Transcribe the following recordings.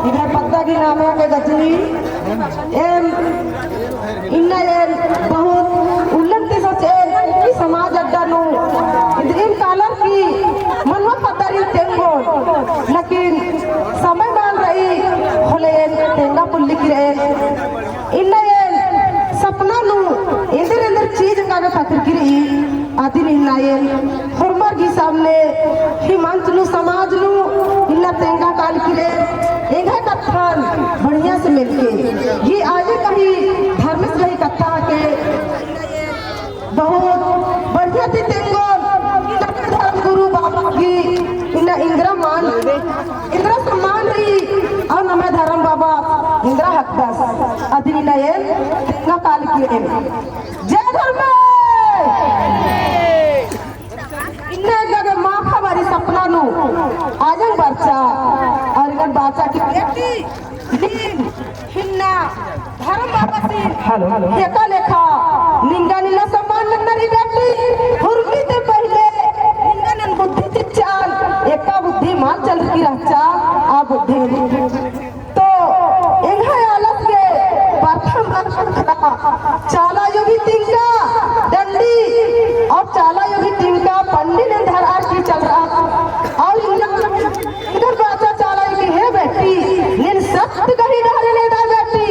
इधर पत्ता की नाम है के गजनी एम इन्ना ये बहुत उन्नति सोचे कि समाज अड्डा नो इधर कालर की मनवा पता नहीं तेंगो लेकिन समय मान रही होले तेंगा पुल्ली की रहे इन्ना ये सपना नु इधर इधर चीज का खातिर की रही आदि नहीं लाए हरमर की सामने हिमांत नु समाज नु इन्ना तेंगा काल की रहे एक है कथन बढ़िया से मिलके ये आगे कहीं धर्म से कहीं कथा के बहुत बढ़िया थी तेंगो धर्म गुरु बाबा की इन्ना इंदिरा सम्मान रही और नमे धर्म बाबा इंदिरा हकदास अधीन नयन तेंगा काल की जय धर्म इन्ना लगे माँ हमारी सपना नु आजंग बच्चा और इधर बाचा की बेटी हिन्ना धर्म बाबा से एका लेखा निंगा नीला सम्मान नन्नरी बेटी हुर्मी ते पहले निंगा नन बुद्धि चिच्चान एका बुद्धि मान चल की रचा आ बुद्धि तो इन्हें आलत के प्रथम रक्षा चाला योगी तिंका डंडी और चाला योगी तिंका पंडित ने धरा की चल रहा और इधर बाचा चाला योगी है बेटी निन सत्य गही डाले ले दा बेटी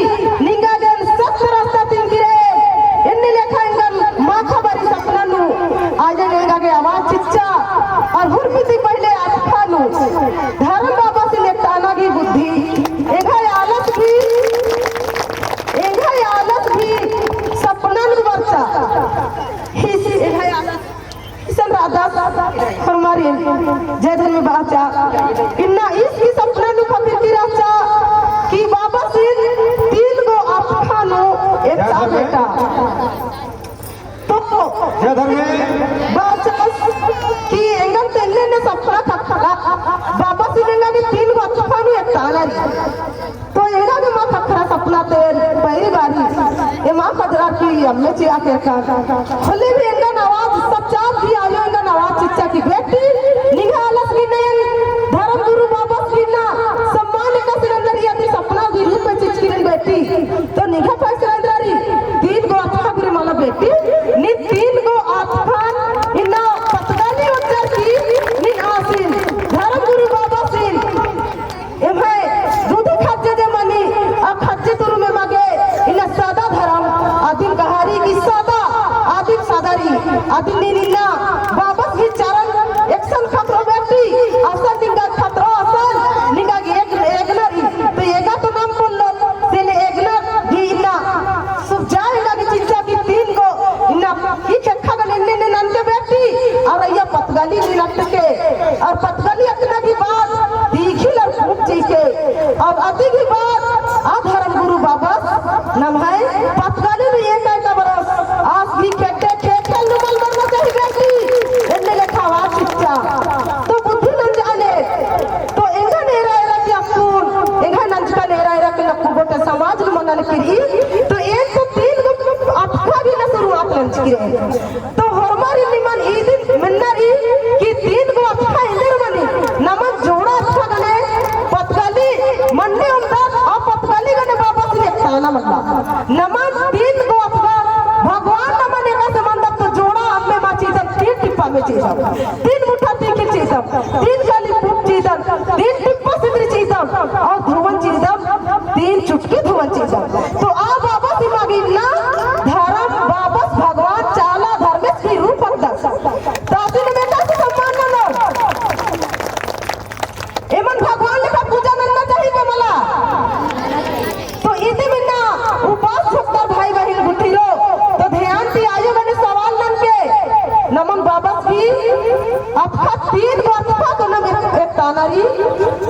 निंगा गन सत्य रास्ता तिंकी रे इन्ने लेखा इंगन माँ खबरी सपना नु आज निंगा के आवाज चिच्चा और हुरमिति पहले आत्मा नु धर्म बाबा से लेटाना की बुद्धि एघा आलत भी सपना नु बच्चा हमारी जय धर्म बाचा इन्ना इसकी सपना नु फकीर की राचा कि बाबा सिंह तीन गो आत्मा नु एक सा बेटा तो जय धर्म बाचा कि एंगल तेने ने सपना खखरा बाबा सिंह एंगा के तीन गो आत्मा नु एक ताला तो एंगा के मां खखरा सपना ते पहली बारी ये मां खजरा की अम्मे ची आके का खोले भी एंगा नवाज सब चार भी आयो एंगा नवाज चिच्चा की बेटी निघालस की नयन धर्म गुरु बाबा की ना सम्मान का सिलेंडर यदि सपना भी रूप में चिच की बेटी तो निघा पर सिलेंडर तीन गो आत्मा गुरु माला बेटी नि तीन गो आत्मा इना पतगानी उच्चार की नि आसीन धर्म गुरु बाबा सिंह ए भाई दूध खाद्य दे मनी अब खाद्य तुरु में मागे इना सादा धर्म आदिम कहारी की सादा आदिम सादारी आदिम नीना बाबा की चरण एक्शन खतरो बेटी असर निंगा खतरो असर निंगा एक नरी तो एगा तो नाम बोल लो तेने एक ना भी इना सुख जाएगा कि चिंचा की तीन को इना की चक्का का निन्ने ने नंदे बेटी और ये पतगाली नहीं लगते के और पतगाली अपना की बात दीखी लग फूट के अब अति की बात धर्म गुरु बाबा नम है पतगाली में ये कहता बरस आज भी खेटे खेटे नुमल बनना चाहिए बेटी इन्ने लेखा आवाज चिच्चा तो बुद्धि न जाने तो एंगा नेरा एरा की अपून एंगा नंजका नेरा एरा के लक्कू बोटे समाज को मनन करी तो एक तो तीन को अपना भी न शुरुआत लंच की तो हमारी निमन ईद मिन्नरी की तीन को अपना इंदर मनी नमन जोड़ा अच्छा गने पतगाली मन्ने उमदा और पतगाली गने बाबा से ताना मन्ना नमन तीन को अपना भगवान नमन एका संबंध तो जोड़ा हमें मा चीजन तीन टिप्पा में चीजन तीन मुठा तीन चीजन तीन गाली फूट चीजन तीन टिप्पा सिमरी चीजन और धुवन चीजन तीन चुटकी धुवन चीजन तो आ बाबा से मांगिना धर्म वापस भगवान चाला धर्मेश की रूप अंदर ताती ने बेटा से सम्मान न लो एमन भगवान लेखा पूजा नन्ना चाहिए कमला तो इति बिना उपास छुपकर भाई बहन गुठिरो तो ध्यान दी आयो मैंने सवाल नन के नमन बाबा की आपका तीन बात तो न एक तानारी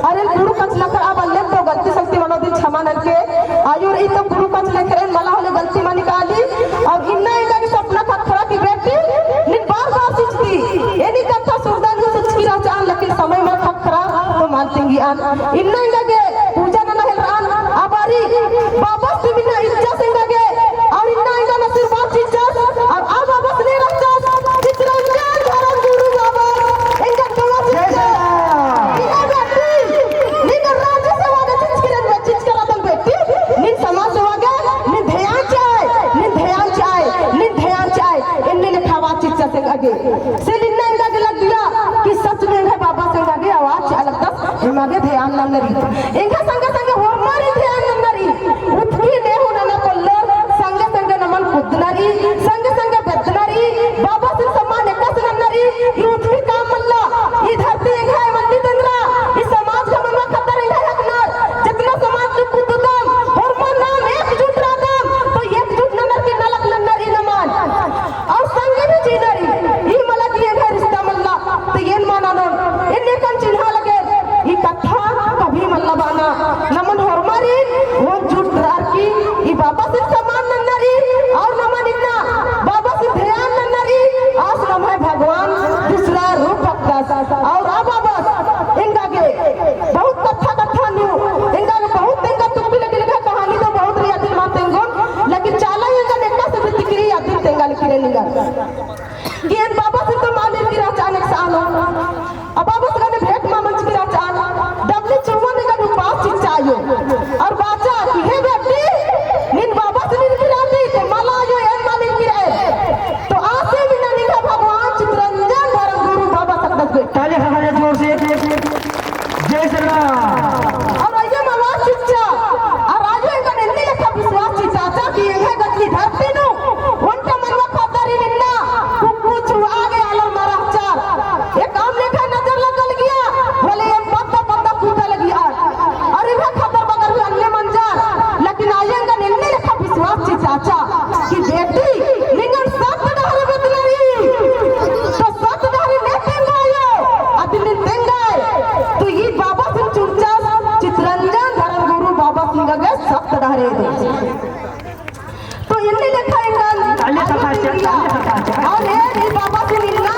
अरे गुरु कच लकर अब ले तो गलती शक्ति मनो दिन क्षमा नन के आयो रही तो गुरु कच लेकर मला होले गलती मा निकाली और इन्ना इनका के सपना खतरा की बेटी निन बार बार सिचती एनी कथा सुरदान को सच्ची राचान लेकिन समय में खतरा तो मानतेंगी आन इन्ना इनका के पूजा न नहल रान आबारी बाबा से बिना इज्जत से लगे और इन्ना इनका नसीब बात इज्जत और अब बाबा से रखता चित्रंजन धर्म गुरु बाबा इनका गवा से इनका बेटी निकर राजा से वादा चिचकिरे बेटी इंगा संग संग होमारी ध्यान नन्नरी उठकी नेहु नन्न कोल्लो संग संग नमन कुद्नरी संग संग बेदनरी बाबा सिर सम्मान एकस नन्नरी ई उठकी काम मल्ला ई धरती इंगा मंदी तंद्रा ई समाज का मनमा खतर इंगा हकनार जितना समाज को कुद्दम होरमा नाम एकजुट रादम तो एकजुट नन्नर की नलक नन्नरी नमान और संग भी जीनरी ई मला की इंगा रिश्ता मल्ला तो येन मानानो इन्ने कन चिन्हा लगे ई कथा कभी मल्ला बाना नमन होरमारी वो जुट रार की ई बाबा से समान नन्नरी और नमन इन्ना बाबा से ध्यान नन्नरी आस नम है भगवान दूसरा रूप भक्ता और आ बाबा इनका के बहुत कथा न्यू इनका के बहुत इनका तुक्की लगी लगा कहानी तो बहुत रिया दिल माते इंगो लेकिन चाला इनका नेका से प्रतिक्रिया दिल तेंगा लिखी रे निगा कि इन बाबा से तो मालिक की अचानक से आनो अब बाबा से ने भेंट मामंच की राचान डबली चुवन का उपास चिचायो और बाचा कि हे बेटी निन बाबा से निन की राती ते माला यो एन मालिक की रहे तो आसे बिना निका भगवान चित्रंजन धर्म गुरु बाबा सकदस बे ताली हमारे जोर से जय श्री राम और आइए माला चिचा और आजो इनका निन्ने लेखा विश्वास चिचाचा कि ये गति धरती नु उनका मनवा खातरी निन्ना कुकु छुआ गए आलर मारा चार एक काम लेखा नजर लगल गया बोले ये पत्ता कूदा लगी और इधर खतर बगर भी अन्य मंजार लेकिन आयंगा निन्ने लेखा विश्वास चिचाचा कि बेटी निंगन सत डहरे बेतनरी तो सत डहरे ने तेंगायो अदिन तेंगाय तो ये बाबा सिंह चुरचा चित्रंजन धर्म गुरु बाबा सिंह के सत डहरे तो इन्ने लेखा इंगा और ये बाबा सिंह इन्ना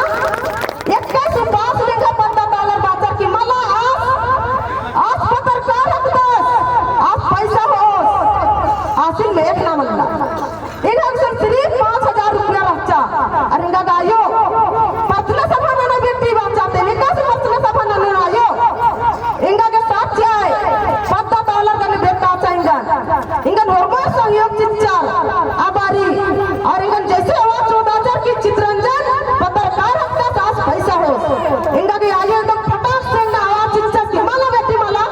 एक का सुपास लेखा पत्ता डॉलर बाजार की मला आज पत्रकार हकदास आज पैसा हो आसिल में एक नाम अल्लाह इन अक्सर सिर्फ 5000 रुपया रखचा और इनका गायो पतला सभा ना व्यक्ति बाचाते निका से पतला सभा ना आयो इनका के साथ जाए पत्ता डॉलर का बेटा चाहेंगा इनका नॉर्मल सहयोग चिच्चार आबारी और इनका जैसे हुआ 14000 की चित्रंजन पत्रकार हकदास आज पैसा हो इनका के आयो एकदम फटाक से ना आवाज चिच्चा की माला बेटी माला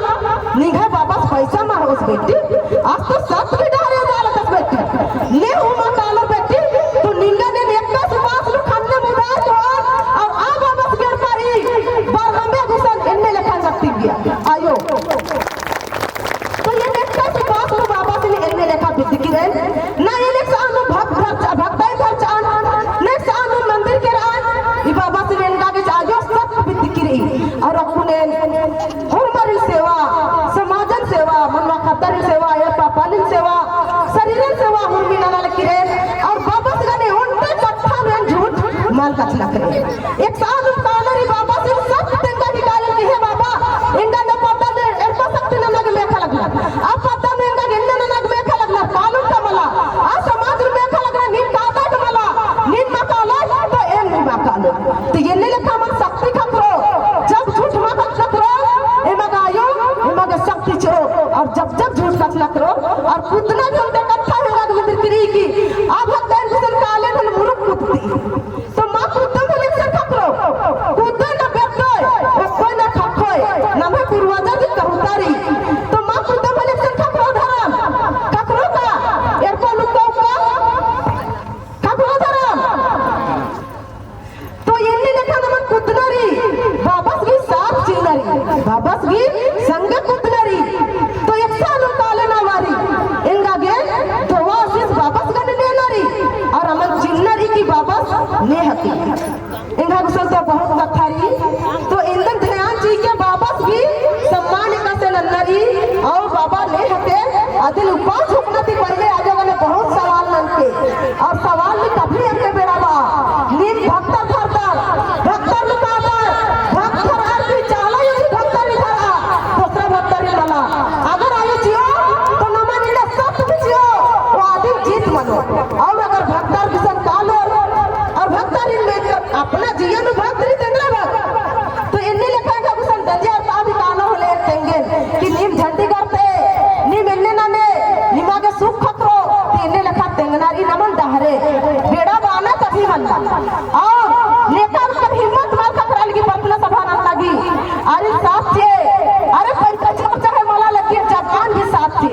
निघा बाबा पैसा मार उस बेटी आज तो सत भी डाले डालत उस बेटी ले हुमा डालो बेटी तो निंगा ने एक का सुपास लो खाने मुदार तो और आ बाबा के पारी बरहमे गुसन इन्ने लेखा सकती गया आयो तो ये नेक्का सुपास लो बाबा से इन्ने लेखा बिजकी रे ना ये लेख सानु भक्ताई घर चान ने सानु मंदिर के रान ई बाबा से इनका के आयो सब बिजकी रे और अपने होमरी सेवा समाजन सेवा मनवा खतर सेवा ये पापालिन सेवा शरीरन सेवा हुमी नाल किरे और बाबा से ने उनते कथा में झूठ माल कचला करे एक साल कालरी बाबा से सब तेंगा निकाल के है बाबा इंदा न पता दे एरपा शक्ति न लग लेखा लगला आ पता में इंदा गिन्ने न लग लेखा लगला कानून का मला आ समाज में लेखा लगला नीम कादा का मला नीम मकालो तो एम नीम मकालो तो ये ने लेखा मन शक्ति खतरो जब झूठ मत खतरो एमा गायो एमा के शक्ति चो और जब झूठ कचला करो और कुतना भी उनका कथा होगा मित्र करी की अब भक्तन गुजर काले धन मुरुक कुत्ती तो मां कुत्तम बोले से खतरो कुत्ते न बेटो ओ कोई न खखोय न मैं पूर्वजा की कहतारी तो मां कुत्तम बोले से खतरो धरम खतरो का एरको लुको का खतरो धरम तो ये ने देखा नमन कुतनरी बाबा की साथ चिलनरी बाबा की संग कुतनरी तो एक साल काले ना वारी इंगा गे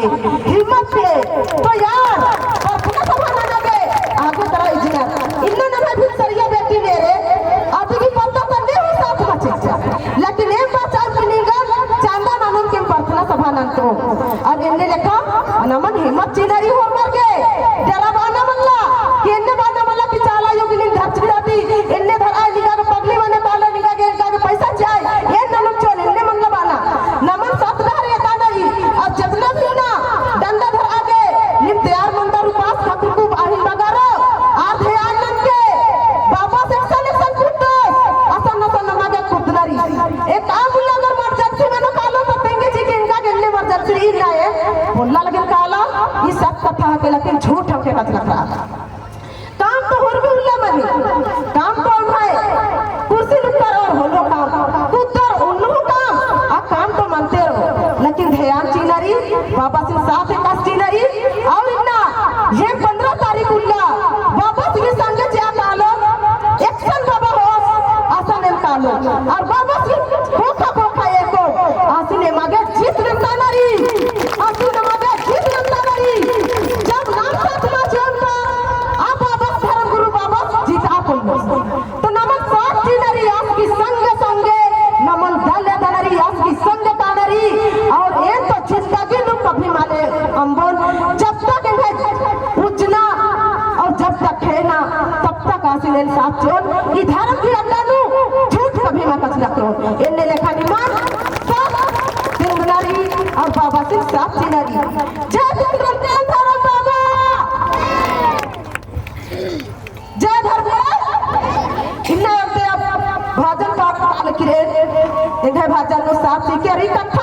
हिम्मत पे तो यार प्रार्थना सभा ना जाबे आगे तरह इंजीनियर इन्ना ना मैं भी सरिया बेटी मेरे अभी की पता तो नहीं हो साथ बचे लेकिन एक बात चाल पिनिंगा चांदा नानुन के प्रार्थना सभा नंतो और इन्ने लिखा नमन हिम्मत चिनारी हो मर गए जरा बाना मल्ला कि इन्ने बाना मल्ला की चाला योगिनी धरती जाती इन्ने धरा लिखा के पगली माने ताला लिखा के इनका पैसा चाहिए ये नमन चोल इन्ने मंगला बाना नमन सतदार ये ताना ही और जबना भी ना डंडा धर आगे निम तैयार मंदर उपास ठाकुर को आहिल बगारो आधे आनंद के बाबा से सलेक्शन कुत्तो असन नसन नमागे कुदनारी एक काम बुला अगर मर्जत से मनो कालो तो तेंगे जी के इनका गन्ने मर्जत से ही लाए बोलना लगे काला ये सब कथा के लेकिन झूठ के कथ लग रहा काम तो होर भी उल्ला मनी काम तो उठाए कुर्सी लुकर और होलो काम कुतर उन्नो काम आ काम तो मानते रहो लेकिन ध्यान चीनरी बाबा सिंह साथ एक चीनरी और इन्ना ये 15 तारीख उल्ला बाबा सिंह संगे जा कालो एक्शन बाबा हो आसन एम कालो और बाबा सिंह खोखा एको आसिने मागे जीत नंता नारी आसिने मागे जीत नंता नारी जब नाम साथ में जोड़ना आप बाबा धर्म गुरु बाबा जीता कोल्लो तो नमन साथ चीनरी आपकी संगे नमन दल आपकी संग तानरी और ये तो जिंदगी नु कभी माने अंबोन जब तक इन्हें उजना और जब तक है ना तब तक आसिने साथ जोड़ ये धर्म की अड्डा नु झूठ कभी ना कच रखो इन्ने लेखा निमान नारी और बाबा सिंह साथ चीनरी जय धर्म बाबा जय धर्म इन्ना अब भाजन पाठ काल किरे इन्हें भाजन नो साथ सीखे कथा